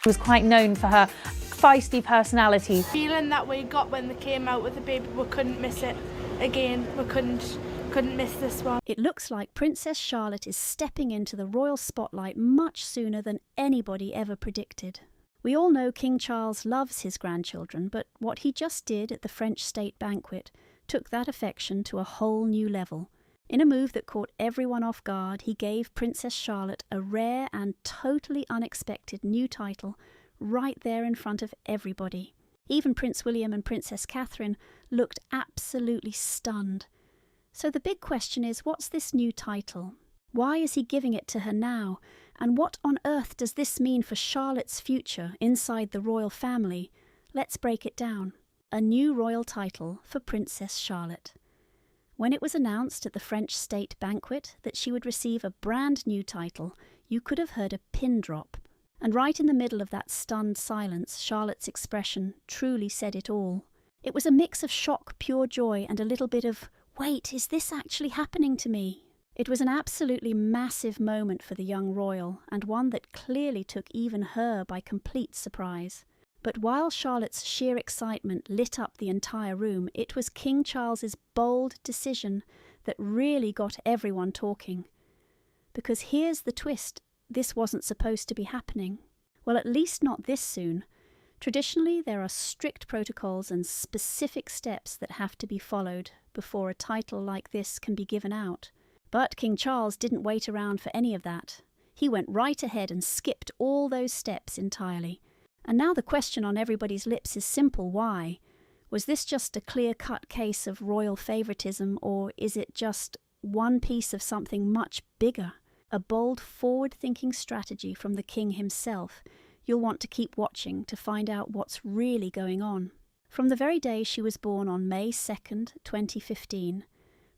Was quite known for her feisty personality. Feeling that we got when they came out with the baby, we couldn't miss it again. We couldn't miss this one. It looks like Princess Charlotte is stepping into the royal spotlight much sooner than anybody ever predicted. We all know King Charles loves his grandchildren, but what he just did at the French State Banquet took that affection to a whole new level. In a move that caught everyone off guard, he gave Princess Charlotte a rare and totally unexpected new title right there in front of everybody. Even Prince William and Princess Catherine looked absolutely stunned. So the big question is, what's this new title? Why is he giving it to her now? And what on earth does this mean for Charlotte's future inside the royal family? Let's break it down. A new royal title for Princess Charlotte. When it was announced at the French State Banquet that she would receive a brand new title, you could have heard a pin drop. And right in the middle of that stunned silence, Charlotte's expression truly said it all. It was a mix of shock, pure joy, and a little bit of, wait, is this actually happening to me? It was an absolutely massive moment for the young royal, and one that clearly took even her by complete surprise. But while Charlotte's sheer excitement lit up the entire room, it was King Charles's bold decision that really got everyone talking. Because here's the twist, this wasn't supposed to be happening. Well, at least not this soon. Traditionally, there are strict protocols and specific steps that have to be followed before a title like this can be given out. But King Charles didn't wait around for any of that. He went right ahead and skipped all those steps entirely. And now the question on everybody's lips is simple: why? Was this just a clear-cut case of royal favouritism, or is it just one piece of something much bigger? A bold, forward-thinking strategy from the king himself. You'll want to keep watching to find out what's really going on. From the very day she was born on May 2nd, 2015,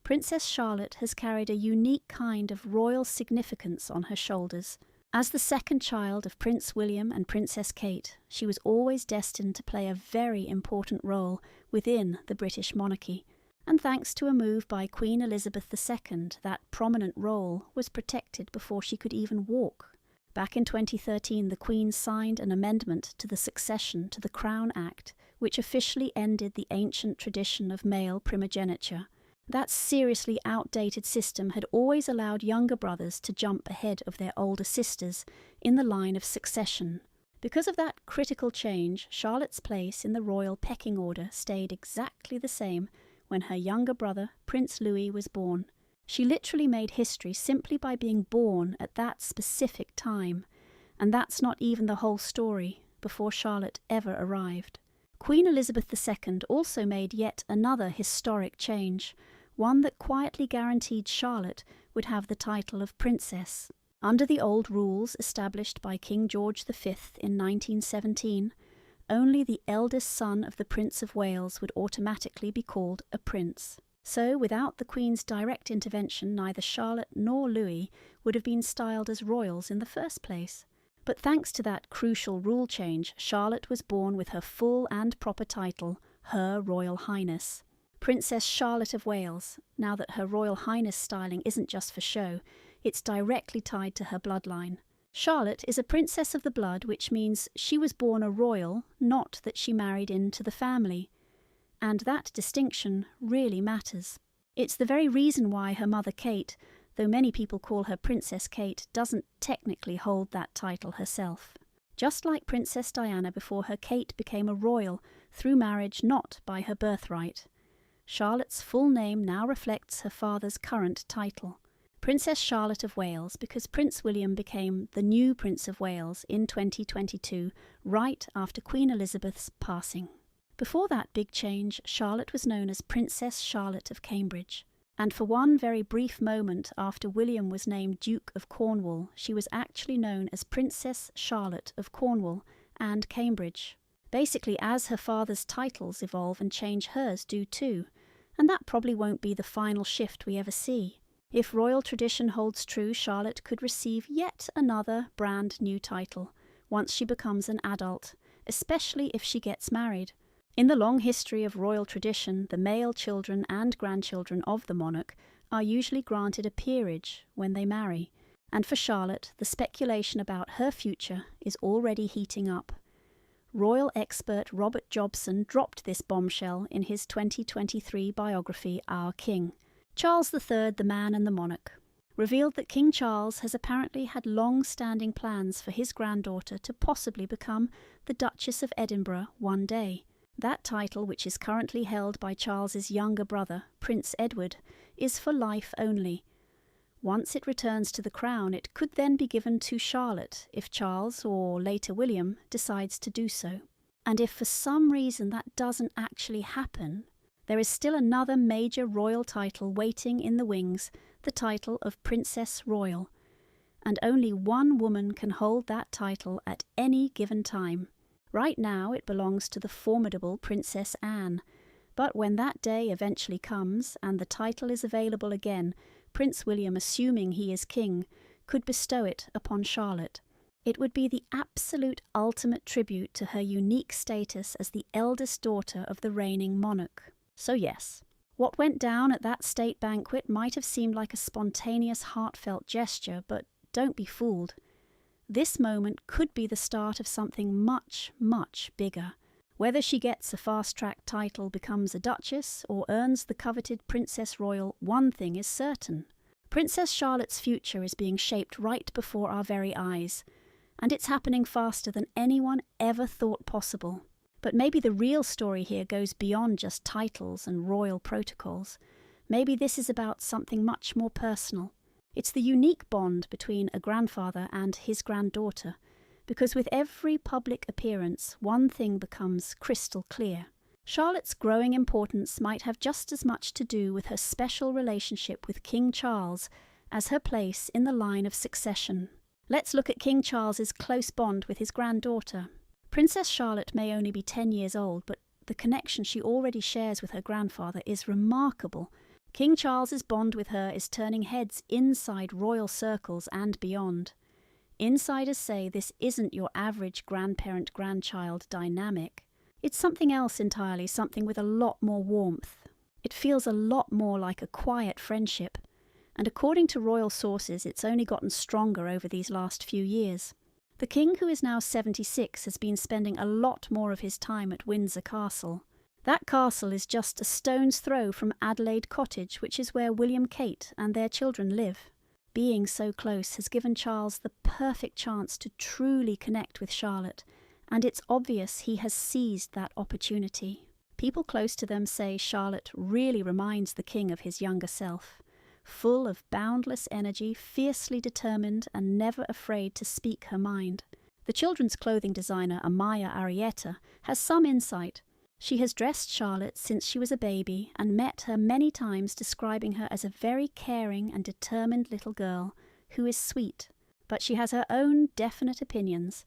Princess Charlotte has carried a unique kind of royal significance on her shoulders. As the second child of Prince William and Princess Kate, she was always destined to play a very important role within the British monarchy. And thanks to a move by Queen Elizabeth II, that prominent role was protected before she could even walk. Back in 2013, the Queen signed an amendment to the Succession to the Crown Act, which officially ended the ancient tradition of male primogeniture. That seriously outdated system had always allowed younger brothers to jump ahead of their older sisters in the line of succession. Because of that critical change, Charlotte's place in the royal pecking order stayed exactly the same when her younger brother, Prince Louis, was born. She literally made history simply by being born at that specific time. And that's not even the whole story before Charlotte ever arrived. Queen Elizabeth II also made yet another historic change, one that quietly guaranteed Charlotte would have the title of princess. Under the old rules established by King George V in 1917, only the eldest son of the Prince of Wales would automatically be called a prince. So, without the Queen's direct intervention, neither Charlotte nor Louis would have been styled as royals in the first place. But thanks to that crucial rule change, Charlotte was born with her full and proper title, Her Royal Highness. Princess Charlotte of Wales, now that her Royal Highness styling isn't just for show, it's directly tied to her bloodline. Charlotte is a princess of the blood, which means she was born a royal, not that she married into the family. And that distinction really matters. It's the very reason why her mother Kate, though many people call her Princess Kate, doesn't technically hold that title herself. Just like Princess Diana before her, Kate became a royal through marriage, not by her birthright. Charlotte's full name now reflects her father's current title, Princess Charlotte of Wales, because Prince William became the new Prince of Wales in 2022, right after Queen Elizabeth's passing. Before that big change, Charlotte was known as Princess Charlotte of Cambridge. And for one very brief moment after William was named Duke of Cornwall, she was actually known as Princess Charlotte of Cornwall and Cambridge. Basically, as her father's titles evolve and change, hers do too. And that probably won't be the final shift we ever see. If royal tradition holds true, Charlotte could receive yet another brand new title once she becomes an adult, especially if she gets married. In the long history of royal tradition, the male children and grandchildren of the monarch are usually granted a peerage when they marry, And for Charlotte, the speculation about her future is already heating up. Royal expert Robert Jobson dropped this bombshell in his 2023 biography, Our King. Charles III, the Man and the Monarch, revealed that King Charles has apparently had long-standing plans for his granddaughter to possibly become the Duchess of Edinburgh one day. That title, which is currently held by Charles's younger brother, Prince Edward, is for life only. Once it returns to the crown, it could then be given to Charlotte if Charles, or later William, decides to do so. And if for some reason that doesn't actually happen, there is still another major royal title waiting in the wings, the title of Princess Royal. And only one woman can hold that title at any given time. Right now it belongs to the formidable Princess Anne. But when that day eventually comes and the title is available again, Prince William, assuming he is king, could bestow it upon Charlotte. It would be the absolute ultimate tribute to her unique status as the eldest daughter of the reigning monarch. So yes, what went down at that state banquet might have seemed like a spontaneous, heartfelt gesture, but don't be fooled. This moment could be the start of something much, much bigger. Whether she gets a fast-track title, becomes a duchess, or earns the coveted Princess Royal, one thing is certain. Princess Charlotte's future is being shaped right before our very eyes, and it's happening faster than anyone ever thought possible. But maybe the real story here goes beyond just titles and royal protocols. Maybe this is about something much more personal. It's the unique bond between a grandfather and his granddaughter, because with every public appearance, one thing becomes crystal clear. Charlotte's growing importance might have just as much to do with her special relationship with King Charles as her place in the line of succession. Let's look at King Charles's close bond with his granddaughter. Princess Charlotte may only be 10 years old, but the connection she already shares with her grandfather is remarkable. King Charles's bond with her is turning heads inside royal circles and beyond. Insiders say this isn't your average grandparent-grandchild dynamic. It's something else entirely, something with a lot more warmth. It feels a lot more like a quiet friendship, and according to royal sources, it's only gotten stronger over these last few years. The king, who is now 76, has been spending a lot more of his time at Windsor Castle. That castle is just a stone's throw from Adelaide Cottage, which is where William, Kate and their children live. Being so close has given Charles the perfect chance to truly connect with Charlotte, and it's obvious he has seized that opportunity. People close to them say Charlotte really reminds the king of his younger self, full of boundless energy, fiercely determined and never afraid to speak her mind. The children's clothing designer Amaya Arrieta has some insight. She has dressed Charlotte since she was a baby and met her many times, describing her as a very caring and determined little girl who is sweet, but she has her own definite opinions.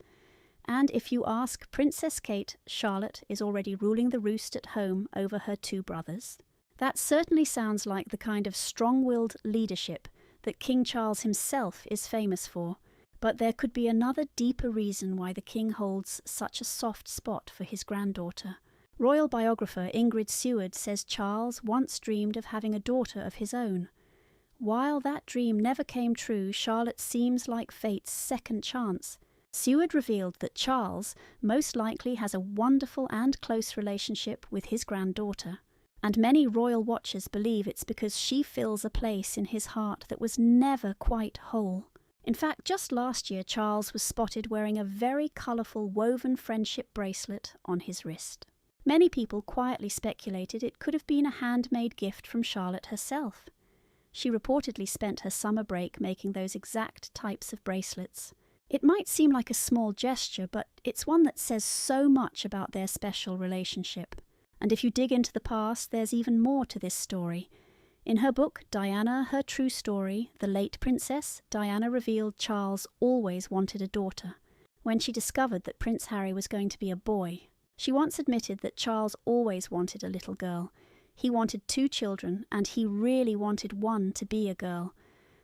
And if you ask Princess Kate, Charlotte is already ruling the roost at home over her two brothers. That certainly sounds like the kind of strong-willed leadership that King Charles himself is famous for, but there could be another deeper reason why the king holds such a soft spot for his granddaughter. Royal biographer Ingrid Seward says Charles once dreamed of having a daughter of his own. While that dream never came true, Charlotte seems like fate's second chance. Seward revealed that Charles most likely has a wonderful and close relationship with his granddaughter, and many royal watchers believe it's because she fills a place in his heart that was never quite whole. In fact, just last year Charles was spotted wearing a very colourful woven friendship bracelet on his wrist. Many people quietly speculated it could have been a handmade gift from Charlotte herself. She reportedly spent her summer break making those exact types of bracelets. It might seem like a small gesture, but it's one that says so much about their special relationship. And if you dig into the past, there's even more to this story. In her book, Diana, Her True Story, The Late Princess, Diana revealed Charles always wanted a daughter. When she discovered that Prince Harry was going to be a boy, she once admitted that Charles always wanted a little girl. He wanted 2 children, and he really wanted one to be a girl.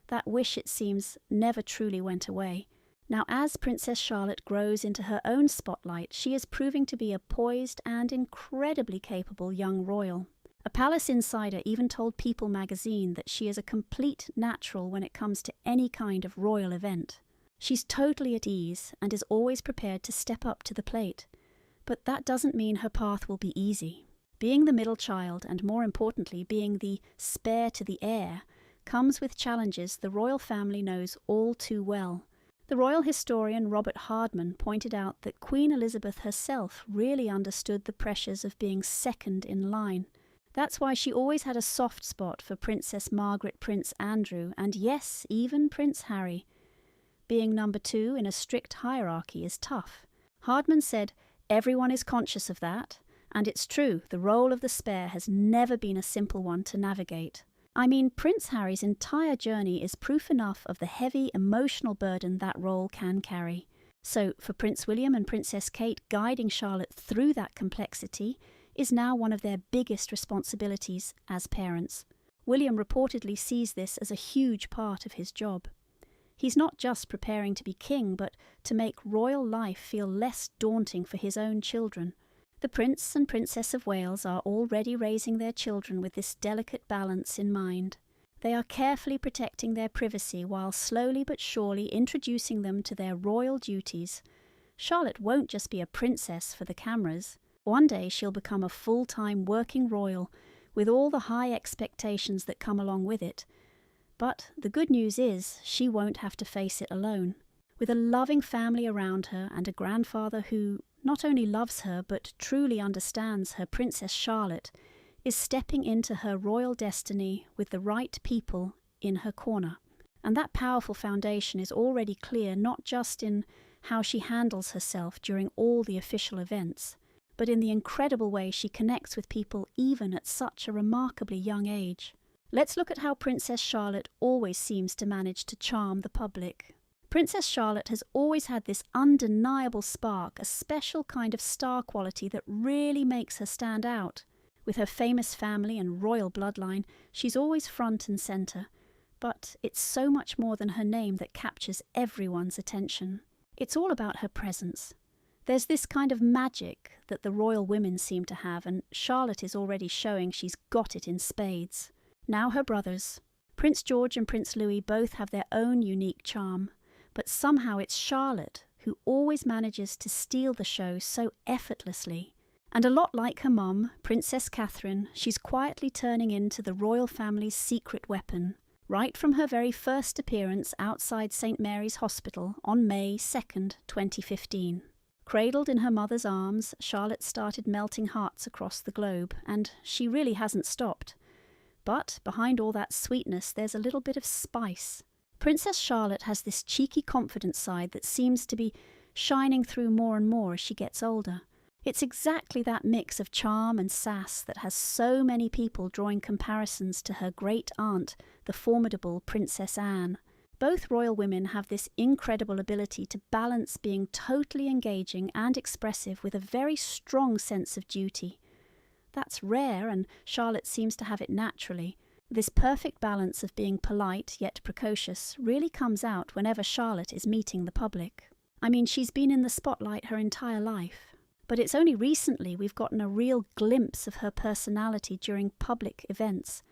That wish, it seems, never truly went away. Now, as Princess Charlotte grows into her own spotlight, she is proving to be a poised and incredibly capable young royal. A palace insider even told People magazine that she is a complete natural when it comes to any kind of royal event. She's totally at ease and is always prepared to step up to the plate. But that doesn't mean her path will be easy. Being the middle child, and more importantly, being the spare to the heir, comes with challenges the royal family knows all too well. The royal historian Robert Hardman pointed out that Queen Elizabeth herself really understood the pressures of being second in line. That's why she always had a soft spot for Princess Margaret, Prince Andrew, and yes, even Prince Harry. Being number 2 in a strict hierarchy is tough. Hardman said, "Everyone is conscious of that, and it's true, the role of the spare has never been a simple one to navigate." I mean, Prince Harry's entire journey is proof enough of the heavy emotional burden that role can carry. So, for Prince William and Princess Kate, guiding Charlotte through that complexity is now one of their biggest responsibilities as parents. William reportedly sees this as a huge part of his job. He's not just preparing to be king, but to make royal life feel less daunting for his own children. The Prince and Princess of Wales are already raising their children with this delicate balance in mind. They are carefully protecting their privacy while slowly but surely introducing them to their royal duties. Charlotte won't just be a princess for the cameras. One day she'll become a full-time working royal with all the high expectations that come along with it. But the good news is she won't have to face it alone. With a loving family around her and a grandfather who not only loves her but truly understands her Princess Charlotte, is stepping into her royal destiny with the right people in her corner. And that powerful foundation is already clear not just in how she handles herself during all the official events, but in the incredible way she connects with people even at such a remarkably young age. Let's look at how Princess Charlotte always seems to manage to charm the public. Princess Charlotte has always had this undeniable spark, a special kind of star quality that really makes her stand out. With her famous family and royal bloodline, she's always front and centre. But it's so much more than her name that captures everyone's attention. It's all about her presence. There's this kind of magic that the royal women seem to have, and Charlotte is already showing she's got it in spades. Now her brothers. Prince George and Prince Louis both have their own unique charm, but somehow it's Charlotte who always manages to steal the show so effortlessly. And a lot like her mum, Princess Catherine, she's quietly turning into the royal family's secret weapon, right from her very first appearance outside St. Mary's Hospital on May 2nd, 2015. Cradled in her mother's arms, Charlotte started melting hearts across the globe, and she really hasn't stopped. But behind all that sweetness, there's a little bit of spice. Princess Charlotte has this cheeky confident side that seems to be shining through more and more as she gets older. It's exactly that mix of charm and sass that has so many people drawing comparisons to her great aunt, the formidable Princess Anne. Both royal women have this incredible ability to balance being totally engaging and expressive with a very strong sense of duty. That's rare, and Charlotte seems to have it naturally. This perfect balance of being polite yet precocious really comes out whenever Charlotte is meeting the public. I mean, she's been in the spotlight her entire life, but it's only recently we've gotten a real glimpse of her personality during public events.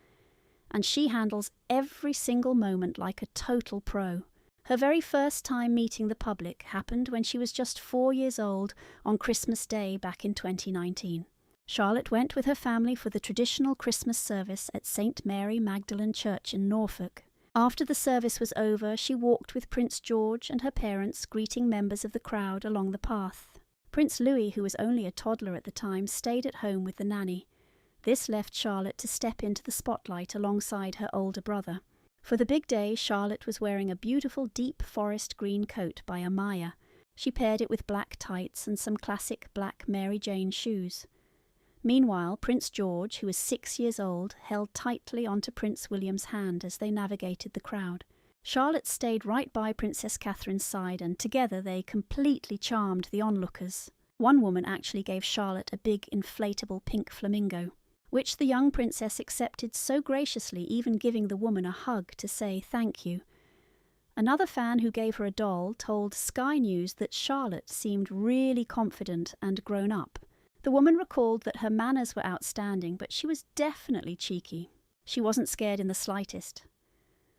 And she handles every single moment like a total pro. Her very first time meeting the public happened when she was just 4 years old on Christmas Day back in 2019. Charlotte went with her family for the traditional Christmas service at St. Mary Magdalene Church in Norfolk. After the service was over, she walked with Prince George and her parents, greeting members of the crowd along the path. Prince Louis, who was only a toddler at the time, stayed at home with the nanny. This left Charlotte to step into the spotlight alongside her older brother. For the big day, Charlotte was wearing a beautiful deep forest green coat by Amaya. She paired it with black tights and some classic black Mary Jane shoes. Meanwhile, Prince George, who was 6 years old, held tightly onto Prince William's hand as they navigated the crowd. Charlotte stayed right by Princess Catherine's side, and together they completely charmed the onlookers. One woman actually gave Charlotte a big inflatable pink flamingo, which the young princess accepted so graciously, even giving the woman a hug to say thank you. Another fan who gave her a doll told Sky News that Charlotte seemed really confident and grown up. The woman recalled that her manners were outstanding, but she was definitely cheeky. She wasn't scared in the slightest.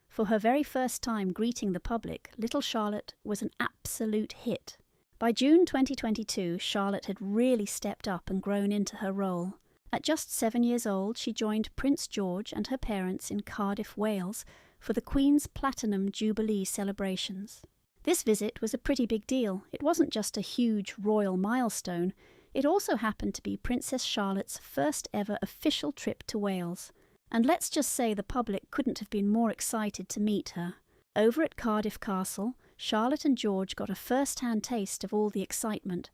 For her very first time greeting the public, little Charlotte was an absolute hit. By June 2022, Charlotte had really stepped up and grown into her role. At just 7 years old, she joined Prince George and her parents in Cardiff, Wales, for the Queen's Platinum Jubilee celebrations. This visit was a pretty big deal. It wasn't just a huge royal milestone, it also happened to be Princess Charlotte's first ever official trip to Wales. And let's just say the public couldn't have been more excited to meet her. Over at Cardiff Castle, Charlotte and George got a first-hand taste of all the excitement.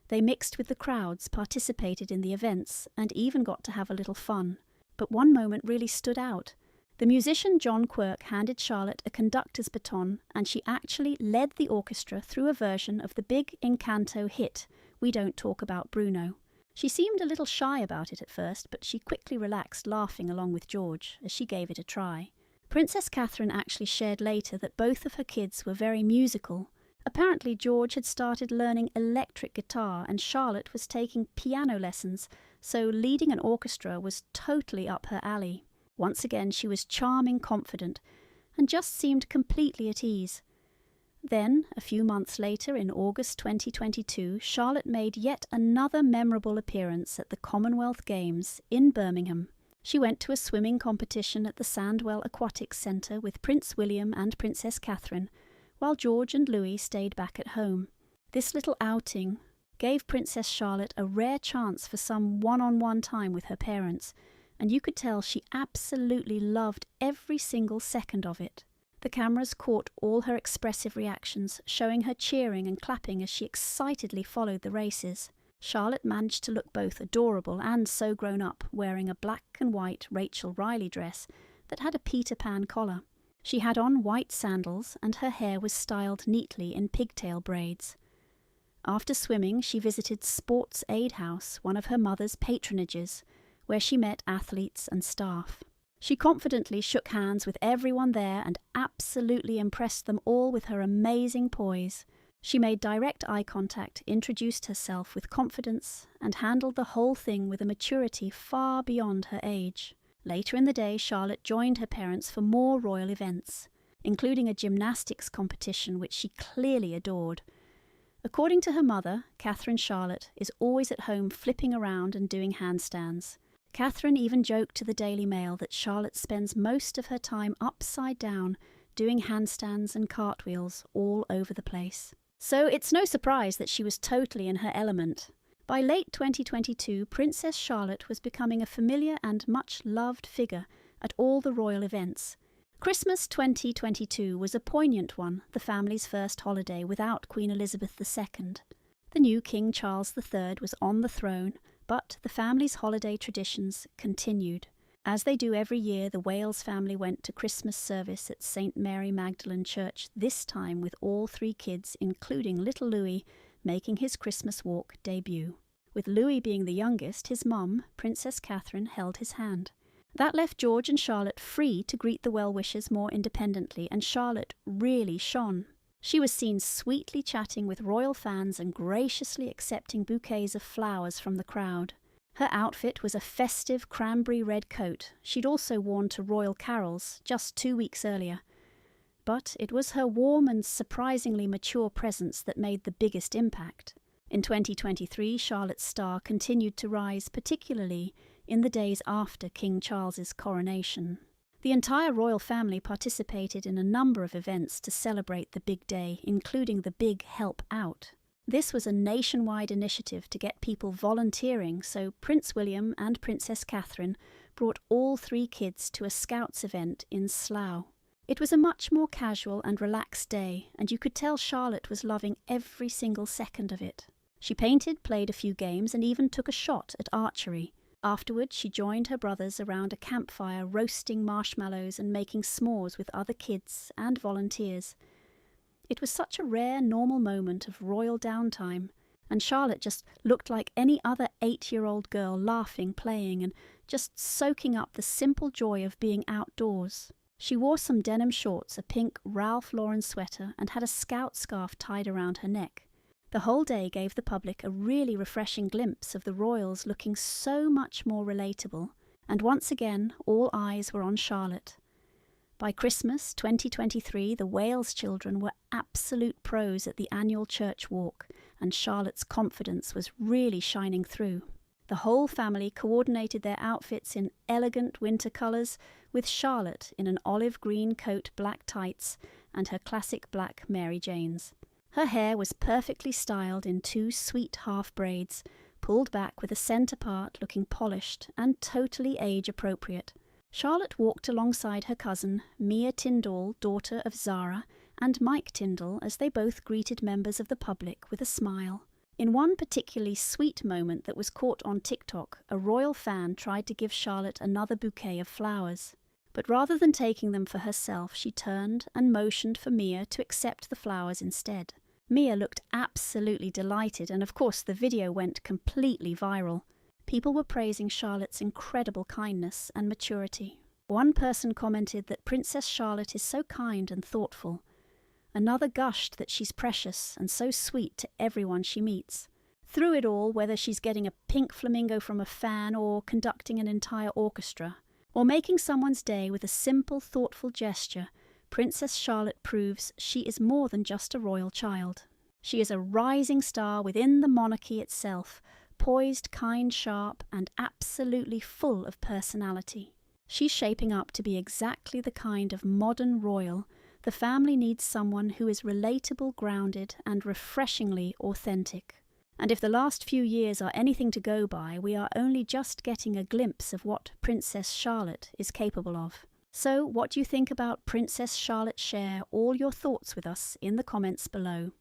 They mixed with the crowds, participated in the events, and even got to have a little fun. But one moment really stood out. The musician John Quirk handed Charlotte a conductor's baton, and she actually led the orchestra through a version of the big Encanto hit, We Don't Talk About Bruno. She seemed a little shy about it at first, but she quickly relaxed, laughing along with George as she gave it a try. Princess Catherine actually shared later that both of her kids were very musical. Apparently George had started learning electric guitar and Charlotte was taking piano lessons, so leading an orchestra was totally up her alley. Once again she was charming, confident, and just seemed completely at ease. Then, a few months later, in August 2022, Charlotte made yet another memorable appearance at the Commonwealth Games in Birmingham. She went to a swimming competition at the Sandwell Aquatics Centre with Prince William and Princess Catherine, while George and Louis stayed back at home. This little outing gave Princess Charlotte a rare chance for some one-on-one time with her parents, and you could tell she absolutely loved every single second of it. The cameras caught all her expressive reactions, showing her cheering and clapping as she excitedly followed the races. Charlotte managed to look both adorable and so grown up, wearing a black and white Rachel Riley dress that had a Peter Pan collar. She had on white sandals and her hair was styled neatly in pigtail braids. After swimming, she visited Sports Aid House, one of her mother's patronages, where she met athletes and staff. She confidently shook hands with everyone there and absolutely impressed them all with her amazing poise. She made direct eye contact, introduced herself with confidence, and handled the whole thing with a maturity far beyond her age. Later in the day, Charlotte joined her parents for more royal events, including a gymnastics competition which she clearly adored. According to her mother, Catherine Charlotte is always at home flipping around and doing handstands. Catherine even joked to the Daily Mail that Charlotte spends most of her time upside down, doing handstands and cartwheels all over the place. So it's no surprise that she was totally in her element. By late 2022, Princess Charlotte was becoming a familiar and much-loved figure at all the royal events. Christmas 2022 was a poignant one, the family's first holiday without Queen Elizabeth II. The new King Charles III was on the throne, but the family's holiday traditions continued. As they do every year, the Wales family went to Christmas service at St Mary Magdalene Church, this time with all 3 kids, including little Louis, making his Christmas walk debut. With Louis being the youngest, his mum, Princess Catherine, held his hand. That left George and Charlotte free to greet the well-wishers more independently, and Charlotte really shone. She was seen sweetly chatting with royal fans and graciously accepting bouquets of flowers from the crowd. Her outfit was a festive cranberry red coat she'd also worn to royal carols just 2 weeks earlier. But it was her warm and surprisingly mature presence that made the biggest impact. In 2023, Charlotte's star continued to rise, particularly in the days after King Charles's coronation. The entire royal family participated in a number of events to celebrate the big day, including the Big Help Out. This was a nationwide initiative to get people volunteering, so Prince William and Princess Catherine brought all 3 kids to a Scouts event in Slough. It was a much more casual and relaxed day, and you could tell Charlotte was loving every single second of it. She painted, played a few games, and even took a shot at archery. Afterwards, she joined her brothers around a campfire, roasting marshmallows and making s'mores with other kids and volunteers. It was such a rare, normal moment of royal downtime, and Charlotte just looked like any other 8-year-old girl, laughing, playing, and just soaking up the simple joy of being outdoors. She wore some denim shorts, a pink Ralph Lauren sweater, and had a Scout scarf tied around her neck. The whole day gave the public a really refreshing glimpse of the royals looking so much more relatable, and once again all eyes were on Charlotte. By Christmas 2023, the Wales children were absolute pros at the annual church walk, and Charlotte's confidence was really shining through. The whole family coordinated their outfits in elegant winter colours, with Charlotte in an olive green coat, black tights, and her classic black Mary Janes. Her hair was perfectly styled in 2 sweet half braids, pulled back with a centre part looking polished and totally age-appropriate. Charlotte walked alongside her cousin, Mia Tyndall, daughter of Zara, and Mike Tyndall as they both greeted members of the public with a smile. In one particularly sweet moment that was caught on TikTok, a royal fan tried to give Charlotte another bouquet of flowers. But rather than taking them for herself, she turned and motioned for Mia to accept the flowers instead. Mia looked absolutely delighted, and of course the video went completely viral. People were praising Charlotte's incredible kindness and maturity. One person commented that Princess Charlotte is so kind and thoughtful. Another gushed that she's precious and so sweet to everyone she meets. Through it all, whether she's getting a pink flamingo from a fan or conducting an entire orchestra, or making someone's day with a simple, thoughtful gesture, Princess Charlotte proves she is more than just a royal child. She is a rising star within the monarchy itself, poised, kind, sharp, and absolutely full of personality. She's shaping up to be exactly the kind of modern royal the family needs, someone who is relatable, grounded, and refreshingly authentic. And if the last few years are anything to go by, we are only just getting a glimpse of what Princess Charlotte is capable of. So, what do you think about Princess Charlotte? Share all your thoughts with us in the comments below.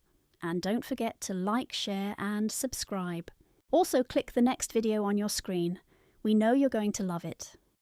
And don't forget to like, share, and subscribe. Also, click the next video on your screen. We know you're going to love it.